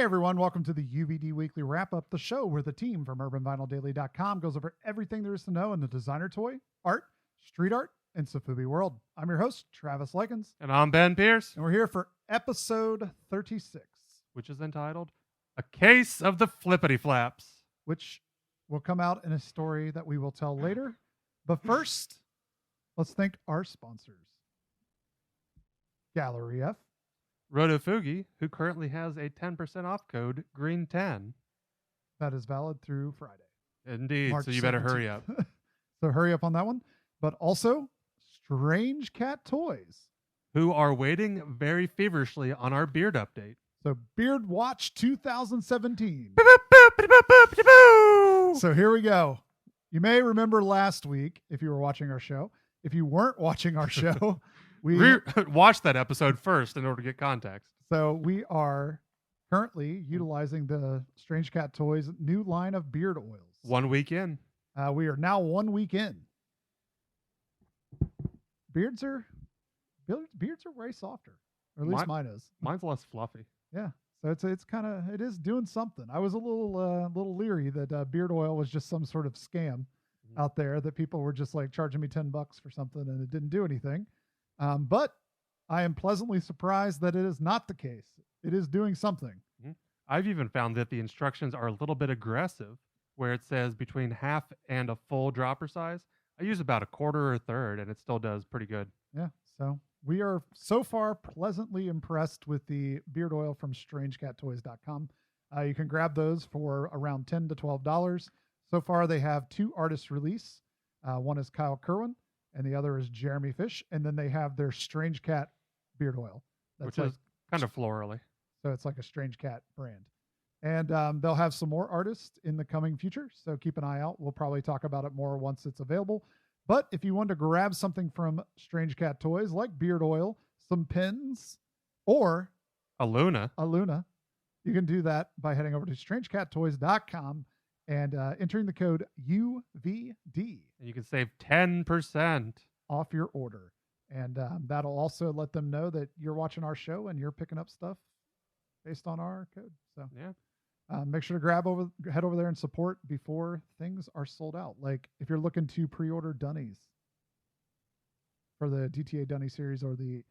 everyone. Welcome to the UVD Weekly Wrap-Up, the show where the team from UrbanVinylDaily.com goes over everything there is to know in the designer toy, art, street art, and Sofubi world. I'm your host, Travis Likens. And I'm Ben Pierce. And we're here for episode 36. Which is entitled, A Case of the Flippity Flaps. Which will come out in a story that we will tell later. But first, let's thank our sponsors. Gallery F. Rotofugi, who currently has a 10% off code, Green10. That is valid through Friday. Indeed, March so you better 17th. hurry up. So hurry up on that one. But also, Strange Cat Toys. Who are waiting very feverishly on our beard update. So Beard Watch 2017. Boop, boop, boop, boop, boop, boop, boop. So here we go. You may remember last week, if you were watching our show. If you weren't watching our show, Watch that episode first in order to get context. So we are currently utilizing the Strange Cat Toys new line of beard oils. 1 week in. We are now 1 week in. Beards are way softer, or at least mine is. Mine's less fluffy. Yeah, so it is doing something. I was a little leery that beard oil was just some sort of scam out there, that people were just like charging me $10 for something and it didn't do anything. But I am pleasantly surprised that it is not the case. It is doing something. I've even found that the instructions are a little bit aggressive, where it says between half and a full dropper size. I use about a quarter or a third, and it still does pretty good. Yeah, so we are so far pleasantly impressed with the beard oil from StrangeCatToys.com. You can grab those for around $10 to $12. So far, they have 2 artists release. One is Kyle Kerwin, and the other is Jeremy Fish. And then they have their Strange Cat beard oil. Which is kind of florally. So it's like a Strange Cat brand. And they'll have some more artists in the coming future. So keep an eye out. We'll probably talk about it more once it's available. But if you want to grab something from Strange Cat Toys, like beard oil, some pins, or a Luna, you can do that by heading over to StrangeCatToys.com and entering the code UVD. And you can save 10% off your order. And that'll also let them know that you're watching our show and you're picking up stuff based on our code. So yeah, make sure to head over there and support before things are sold out. Like if you're looking to pre-order Dunnies for the DTA Dunny series or the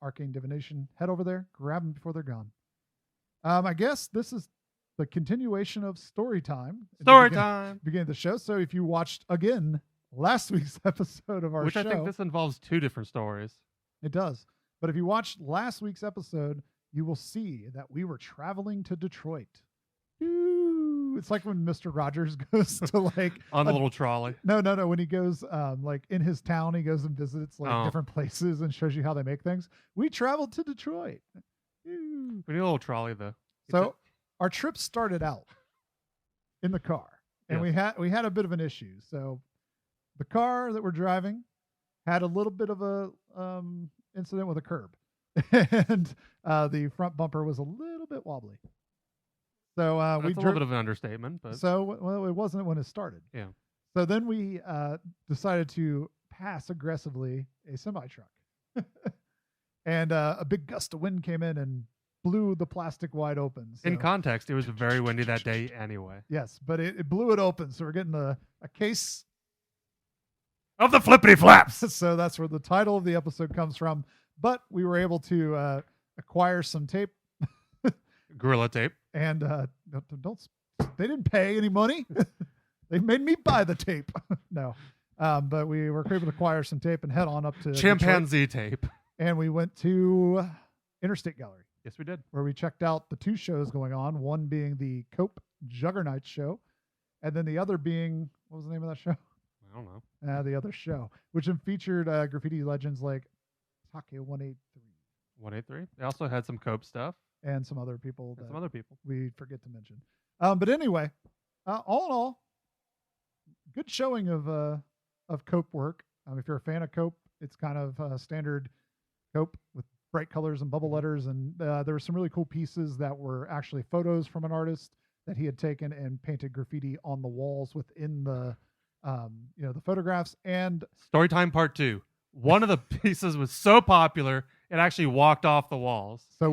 Arcane Divination, head over there, grab them before they're gone. I guess this is the continuation of story time. Beginning of the show. So if you watched again last week's episode of our Which show, I think this involves 2 different stories. It does. But if you watched last week's episode, you will see that we were traveling to Detroit. Ooh, it's like when Mr. Rogers goes to like on the little trolley. No. When he goes like in his town, he goes and visits like different places and shows you how they make things. We traveled to Detroit. Ooh. We need a little trolley though. So our trip started out in the car, and yes. we had a bit of an issue. So the car that we're driving had a little bit of a incident with a curb. And the front bumper was a little bit wobbly. So that's a little bit of an understatement, but it wasn't when it started. Yeah. So then we decided to pass aggressively a semi truck, and a big gust of wind came in and blew the plastic wide open. So. In context, it was very windy that day anyway. Yes, but it blew it open, so we're getting a case of the flippity flaps. So that's where the title of the episode comes from. But we were able to acquire some tape, Gorilla tape, and they didn't pay any money. They made me buy the tape. No, but we were able to acquire some tape and head on up to chimpanzee Detroit. tape, and we went to Interstate Gallery. Yes, we did, where we checked out the 2 shows going on. One being the Cope Juggernaut show, and then the other being, what was the name of that show? I don't know. The other show, which featured graffiti legends like Take 183. 183. They also had some Cope stuff. And some other people. We forget to mention. But anyway, all in all, good showing of Cope work. If you're a fan of Cope, it's kind of standard Cope with bright colors and bubble letters. And there were some really cool pieces that were actually photos from an artist that he had taken and painted graffiti on the walls within the photographs. And Storytime Part 2. One of the pieces was so popular, it actually walked off the walls. So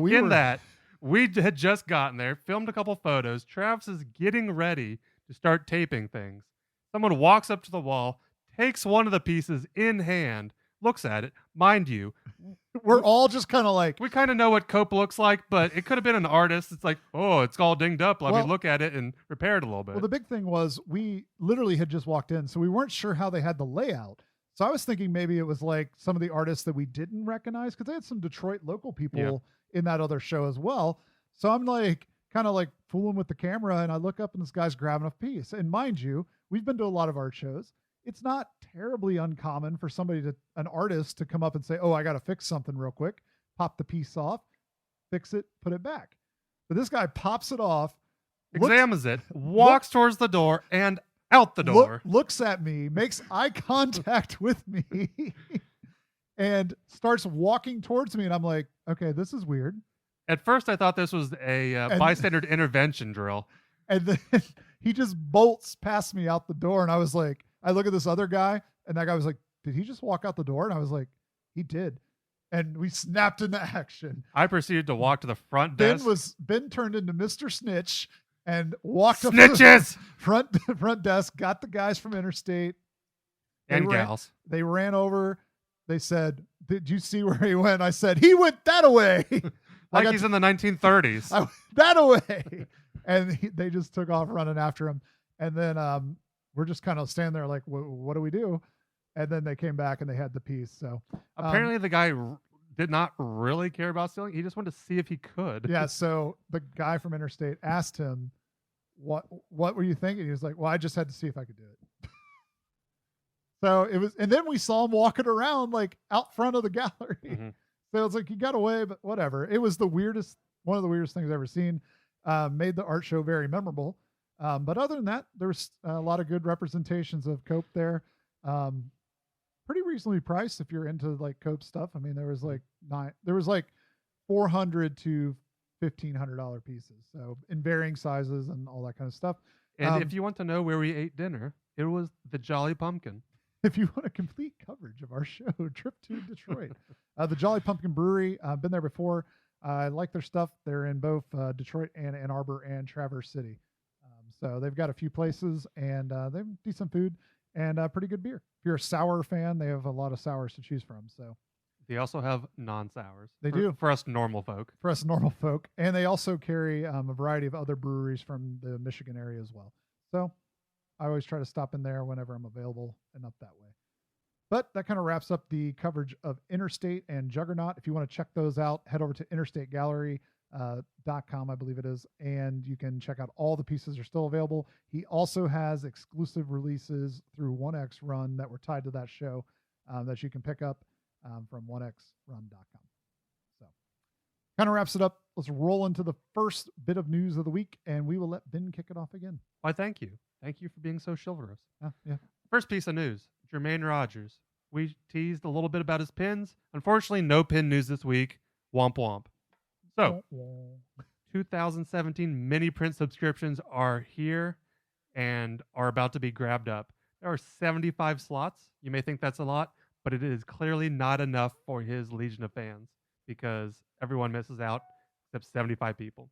We had just gotten there, filmed a couple photos. Travis is getting ready to start taping things. Someone walks up to the wall, takes one of the pieces in hand, looks at it. Mind you, we're all just kind of like, we kind of know what cope looks like, but it could have been an artist. It's like, oh, it's all dinged up. Let me look at it and repair it a little bit. Well, the big thing was we literally had just walked in, so we weren't sure how they had the layout. So I was thinking maybe it was like some of the artists that we didn't recognize, because they had some Detroit local people in that other show as well. So I'm like kind of like fooling with the camera, and I look up and this guy's grabbing a piece. And mind you, we've been to a lot of art shows. It's not terribly uncommon for an artist to come up and say, oh, I got to fix something real quick, pop the piece off, fix it, put it back. But this guy pops it off, examines it, walks towards the door and out the door, looks at me, makes eye contact with me, and starts walking towards me. And I'm like, okay, this is weird. At first, I thought this was a bystander intervention drill. And then he just bolts past me out the door. And I was like, I look at this other guy, and that guy was like, did he just walk out the door? And I was like, he did. And we snapped into action. I proceeded to walk to the front desk. Ben turned into Mr. Snitch and walked up to the front desk, got the guys from Interstate. Gals. They ran over. They said, did you see where he went? I said, he went that away. Like he's in the 1930s. I went that away. And they just took off running after him. And then we're just kind of standing there like, what do we do? And then they came back and they had the piece. So apparently the guy did not really care about stealing. He just wanted to see if he could. Yeah. So the guy from Interstate asked him, what were you thinking? He was like, well, I just had to see if I could do it. So it was, and then we saw him walking around like out front of the gallery. Mm-hmm. So it's like, he got away, but whatever. It was one of the weirdest things I've ever seen. Made the art show very memorable. But other than that, there was a lot of good representations of Cope there. Pretty reasonably priced if you're into like Cope stuff. I mean, there was like $400 to $1,500 pieces. So in varying sizes and all that kind of stuff. And if you want to know where we ate dinner, it was the Jolly Pumpkin. If you want a complete coverage of our show, trip to Detroit. The Jolly Pumpkin Brewery, I've been there before. I like their stuff. They're in both Detroit and Ann Arbor and Traverse City. So they've got a few places, and they have decent food and pretty good beer. If you're a sour fan, they have a lot of sours to choose from. So they also have non-sours. They do. For us normal folk. And they also carry a variety of other breweries from the Michigan area as well. So I always try to stop in there whenever I'm available and up that way. But that kind of wraps up the coverage of Interstate and Juggernaut. If you want to check those out, head over to interstategallery.com, I believe it is, and you can check out all the pieces are still available. He also has exclusive releases through 1X Run that were tied to that show that you can pick up from 1xrun.com. So kind of wraps it up. Let's roll into the first bit of news of the week, and we will let Ben kick it off again. Why, thank you. Thank you for being so chivalrous. Yeah. First piece of news, Jermaine Rogers. We teased a little bit about his pins. Unfortunately, no pin news this week. Womp womp. So, 2017 mini print subscriptions are here and are about to be grabbed up. There are 75 slots. You may think that's a lot, but it is clearly not enough for his legion of fans because everyone misses out except 75 people.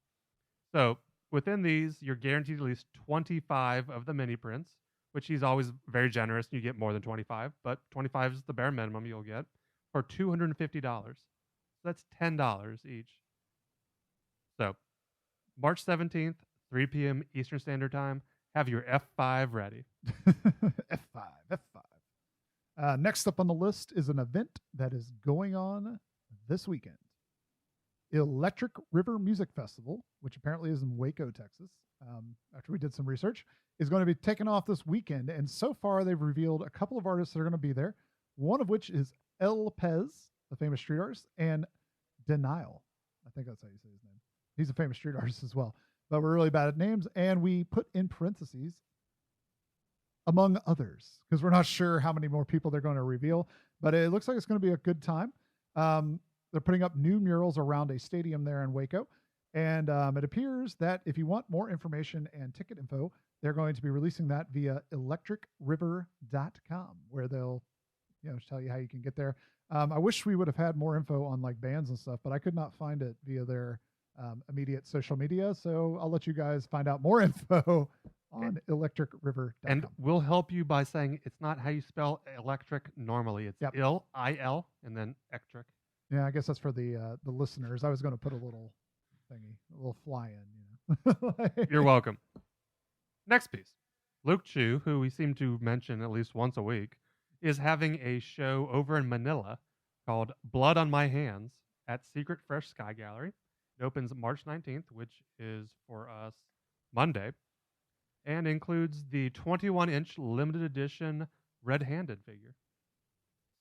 So, within these, you're guaranteed at least 25 of the mini prints, which he's always very generous. You get more than 25, but 25 is the bare minimum you'll get for $250. So that's $10 each. So March 17th, 3 p.m. Eastern Standard Time, have your F5 ready. F5. Next up on the list is an event that is going on this weekend. Electric River Music Festival, which apparently is in Waco, Texas, after we did some research, is going to be taken off this weekend. And so far, they've revealed a couple of artists that are going to be there, one of which is El Pez, the famous street artist, and Denial. I think that's how you say his name. He's a famous street artist as well. But we're really bad at names, and we put in parentheses, among others, because we're not sure how many more people they're going to reveal. But it looks like it's going to be a good time. They're putting up new murals around a stadium there in Waco. And it appears that if you want more information and ticket info, they're going to be releasing that via electricriver.com, where they'll tell you how you can get there. I wish we would have had more info on like bands and stuff, but I could not find it via their immediate social media. So I'll let you guys find out more info on electricriver.com. And we'll help you by saying it's not how you spell electric normally. It's IL, I-L, and then electric. Yeah, I guess that's for the listeners. I was going to put a little thingy, a little fly in. You're welcome. Next piece. Luke Chu, who we seem to mention at least once a week, is having a show over in Manila called Blood on My Hands at Secret Fresh Sky Gallery. It opens March 19th, which is for us Monday, and includes the 21-inch limited edition red-handed figure.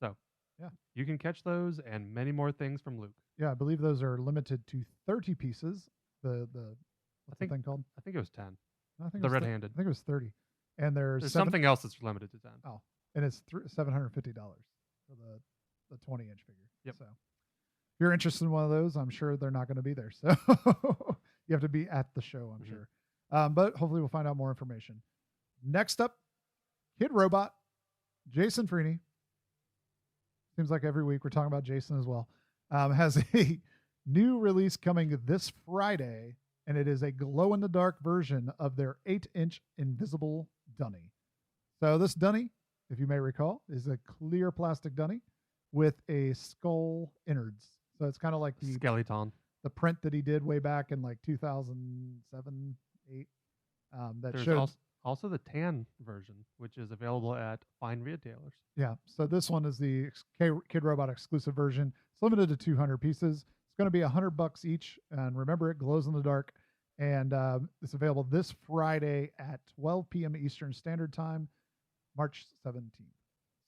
So, yeah, you can catch those and many more things from Luke. Yeah, I believe those are limited to 30 pieces. What's the thing called? I think it was 10. I think the red-handed. I think it was 30. And there's something else that's limited to 10. Oh, and it's $750 for the 20-inch figure. Yep. So if you're interested in one of those, I'm sure they're not going to be there. So you have to be at the show, I'm sure. But hopefully we'll find out more information. Next up, Kid Robot, Jason Freeney. Seems like every week we're talking about Jason as well. Has a new release coming this Friday, and it is a glow-in-the-dark version of their 8-inch invisible dunny. So this dunny, if you may recall, is a clear plastic dunny with a skull innards. So it's kind of like the skeleton, the print that he did way back in like 2007, 8. There's also the tan version, which is available at fine retailers. Yeah. So this one is the Kid Robot exclusive version. It's limited to 200 pieces. It's going to be $100 each. And remember, it glows in the dark. And it's available this Friday at 12 p.m. Eastern Standard Time, March 17th.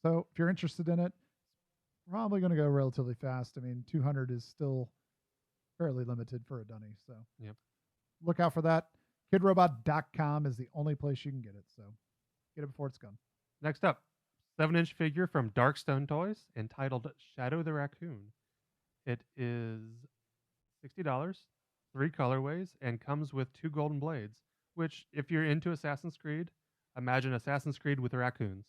So if you're interested in it, it's probably going to go relatively fast. I mean, 200 is still fairly limited for a dunny. So look out for that. KidRobot.com is the only place you can get it. So get it before it's gone. Next up, 7-inch figure from Darkstone Toys entitled Shadow the Raccoon. It is $60, 3 colorways, and comes with 2 golden blades, which, if you're into Assassin's Creed, imagine Assassin's Creed with raccoons.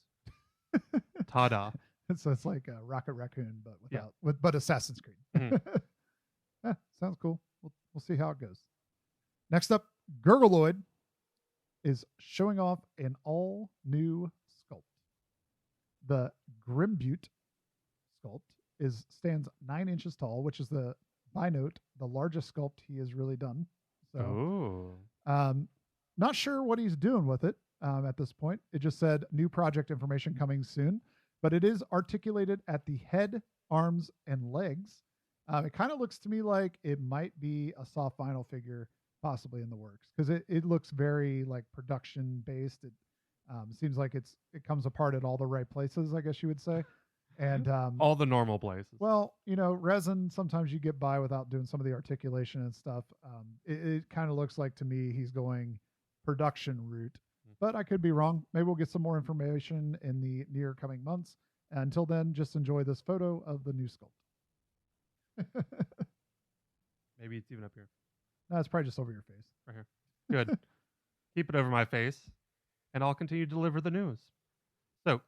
Ta-da. So it's like a Rocket Raccoon, but but Assassin's Creed. Mm-hmm. Sounds cool. We'll see how it goes. Next up, Gurgleoid is showing off an all-new sculpt. The Grimbute sculpt stands 9 inches tall, which is by note, the largest sculpt he has really done. So, not sure what he's doing with it at this point. It just said new project information coming soon, but it is articulated at the head, arms, and legs. It kind of looks to me like it might be a soft vinyl figure possibly in the works, because it looks very like production based. It seems like it comes apart at all the right places, I guess you would say. And all the normal places. Well, resin, sometimes you get by without doing some of the articulation and stuff. It kind of looks like to me he's going production route, but I could be wrong. Maybe we'll get some more information in the near coming months. Until then, just enjoy this photo of the new sculpt. Maybe it's even up here. No, it's probably just over your face. Right here. Good. Keep it over my face, and I'll continue to deliver the news. So,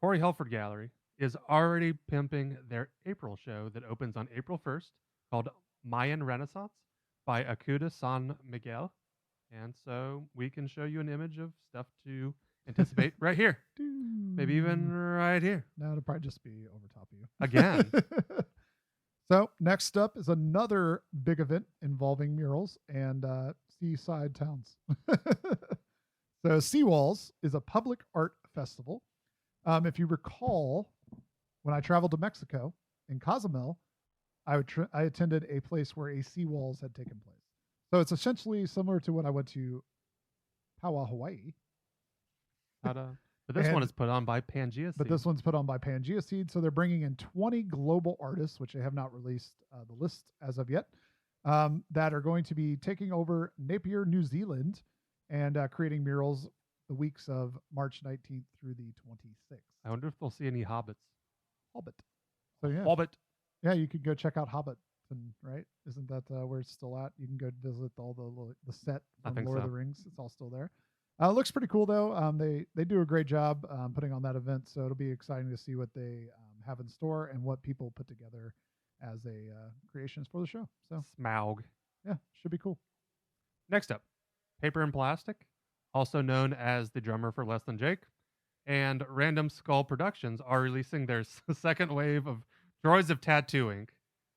Corey Helford Gallery is already pimping their April show that opens on April 1st called Mayan Renaissance by Acuda San Miguel. And so we can show you an image of stuff to anticipate right here. Maybe even right here. No, it'll probably just be over top of you. Again. So next up is another big event involving murals and seaside towns. So Seawalls is a public art festival. If you recall, when I traveled to Mexico in Cozumel, I attended a place where a Seawalls had taken place. So it's essentially similar to when I went to Paua, Hawaii. But this one is put on by Pangea Seed. But this one's put on by Pangea Seed. So they're bringing in 20 global artists, which they have not released the list as of yet, that are going to be taking over Napier, New Zealand, and creating murals the weeks of March 19th through the 26th. I wonder if they'll see any hobbits. Hobbit. So yeah. Hobbit. Yeah, you could go check out Hobbiton, right? Isn't that where it's still at? You can go visit all the set from Lord of the Rings. It's all still there. It looks pretty cool though. They do a great job putting on that event, so it'll be exciting to see what they have in store and what people put together as a creations for the show. So Smaug. Yeah, should be cool. Next up, Paper and Plastic, also known as the drummer for Less Than Jake, and Random Skull Productions are releasing their second wave of Droids of Tattoo Inc.,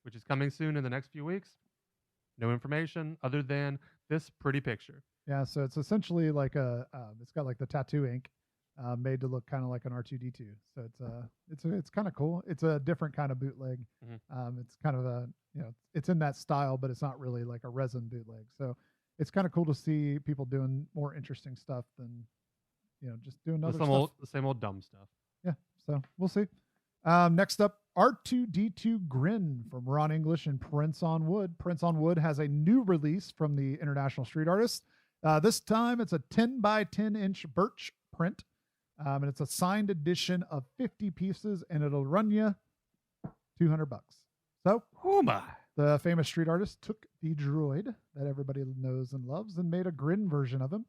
which is coming soon in the next few weeks. No information other than this pretty picture. Yeah, so it's essentially like it's got like the tattoo ink made to look kind of like an R2D2. So it's kind of cool. It's a different kind of bootleg. It's kind of it's in that style, but it's not really like a resin bootleg. So it's kind of cool to see people doing more interesting stuff than, just doing other stuff. The same old dumb stuff. Yeah, so we'll see. Next up, R2D2 Grin from Ron English and Prince on Wood. Prince on Wood has a new release from the International Street Artist. This time it's a 10 by 10 inch birch print. And it's a signed edition of 50 pieces, and it'll run you $200. So, the famous street artist took the droid that everybody knows and loves and made a Grin version of him.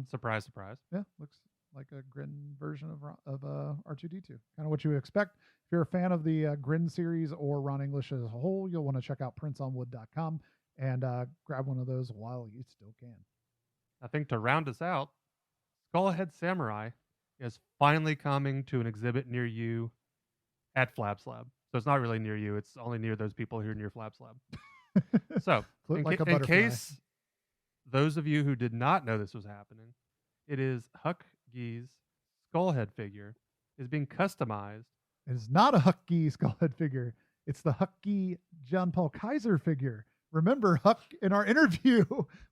Surprise, surprise. Yeah, looks like a Grin version of R2D2. Kind of what you would expect. If you're a fan of the Grin series or Ron English as a whole, you'll want to check out princeonwood.com and grab one of those while you still can. I think to round us out, Skullhead Samurai is finally coming to an exhibit near you at Flaps Lab. So it's not really near you. It's only near those people who are near Flaps Lab. So in case those of you who did not know this was happening, it is Huck Gee's Skullhead figure is being customized. It is not a Huck Gee Skullhead figure. It's the Huck Gee John Paul Kaiser figure. Remember, Huck in our interview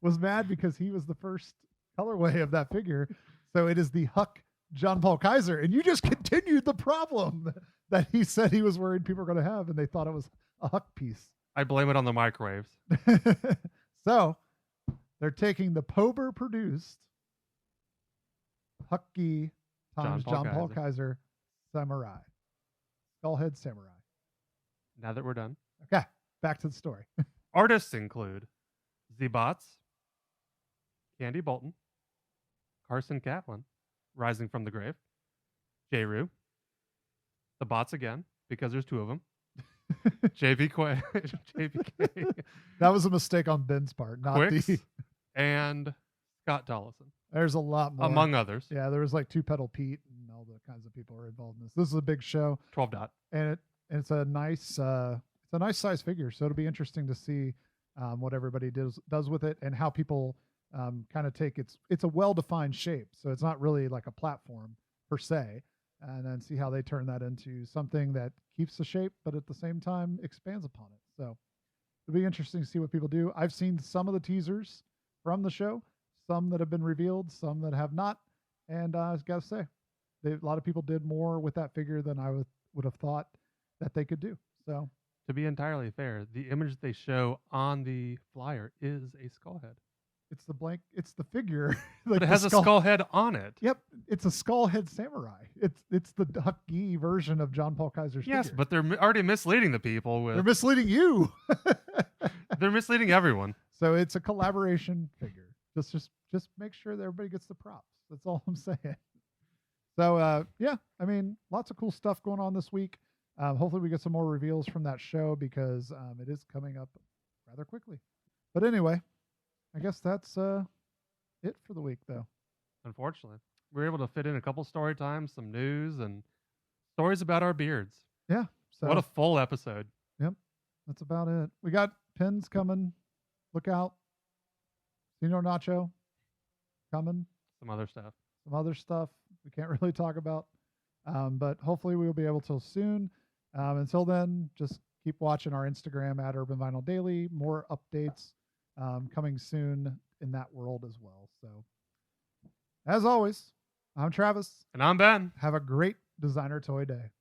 was mad because he was the first colorway of that figure. So it is the Huck John Paul Kaiser. And you just continued the problem that he said he was worried people were going to have, and they thought it was a Huck piece. I blame it on the microwaves. So they're taking the Pober produced Huck Gee times John Paul Kaiser Samurai. Skullhead Samurai. Now that we're done. Okay, back to the story. Artists include Z-Bots, Candy Bolton, Carson Catlin, Rising from the Grave, J-Roo, the Bots again, because there's two of them, JVK. That was a mistake on Ben's part, not Quicks, and Scott Tollison. There's a lot more. Among others. Yeah, there was like Two Pedal Pete and all the kinds of people who are involved in this. This is a big show. 12 dot. And it's a nice size figure. So it'll be interesting to see what everybody does with it and how people kind of take it's a well-defined shape. So it's not really like a platform per se. And then see how they turn that into something that keeps the shape, but at the same time expands upon it. So it'll be interesting to see what people do. I've seen some of the teasers from the show, some that have been revealed, some that have not. And I got to say, a lot of people did more with that figure than I would have thought that they could do. So to be entirely fair, the image they show on the flyer is a skull head. It's the figure. Like but it has a skull head on it. Yep. It's a Skullhead Samurai. It's the Huck Gee version of John Paul Kaiser's Yes, figure. But they're already misleading the people. They're misleading you. They're misleading everyone. So it's a collaboration figure. Just make sure that everybody gets the props. That's all I'm saying. So, yeah, I mean, lots of cool stuff going on this week. Hopefully we get some more reveals from that show because it is coming up rather quickly. But anyway, I guess that's it for the week, though. Unfortunately, we were able to fit in a couple story times, some news, and stories about our beards. Yeah. So what a full episode. Yep. That's about it. We got pins coming. Look out. Senor Nacho coming. Some other stuff we can't really talk about. But hopefully we will be able to soon. Until then, just keep watching our Instagram at Urban Vinyl Daily. More updates coming soon in that world as well. So, as always, I'm Travis. And I'm Ben. Have a great designer toy day.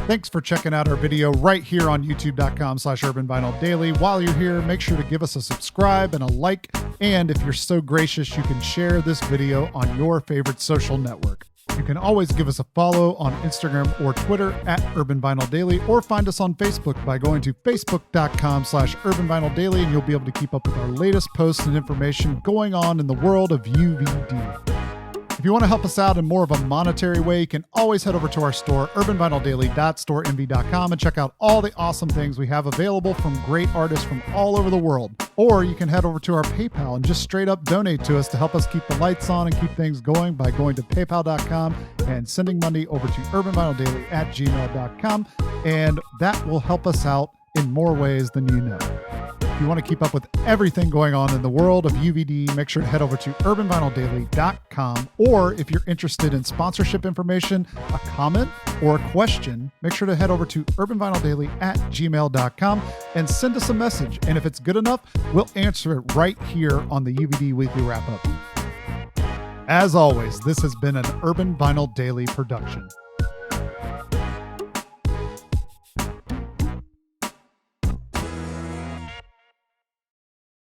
Thanks for checking out our video right here on youtube.com/Urban Vinyl Daily. While you're here, make sure to give us a subscribe and a like. And if you're so gracious, you can share this video on your favorite social network. You can always give us a follow on Instagram or Twitter at Urban Vinyl Daily, or find us on Facebook by going to facebook.com/Urban Vinyl Daily, and you'll be able to keep up with our latest posts and information going on in the world of UVD. If you want to help us out in more of a monetary way, you can always head over to our store, urbanvinyldaily.storeenvy.com, and check out all the awesome things we have available from great artists from all over the world. Or you can head over to our PayPal and just straight up donate to us to help us keep the lights on and keep things going by going to paypal.com and sending money over to urbanvinyldaily@gmail.com. And that will help us out in more ways than you know. If you want to keep up with everything going on in the world of UVD, make sure to head over to urbanvinyldaily.com. Or if you're interested in sponsorship information, a comment, or a question, make sure to head over to urbanvinyldaily@gmail.com and send us a message. And if it's good enough, we'll answer it right here on the UVD Weekly Wrap-Up. As always, this has been an Urban Vinyl Daily production.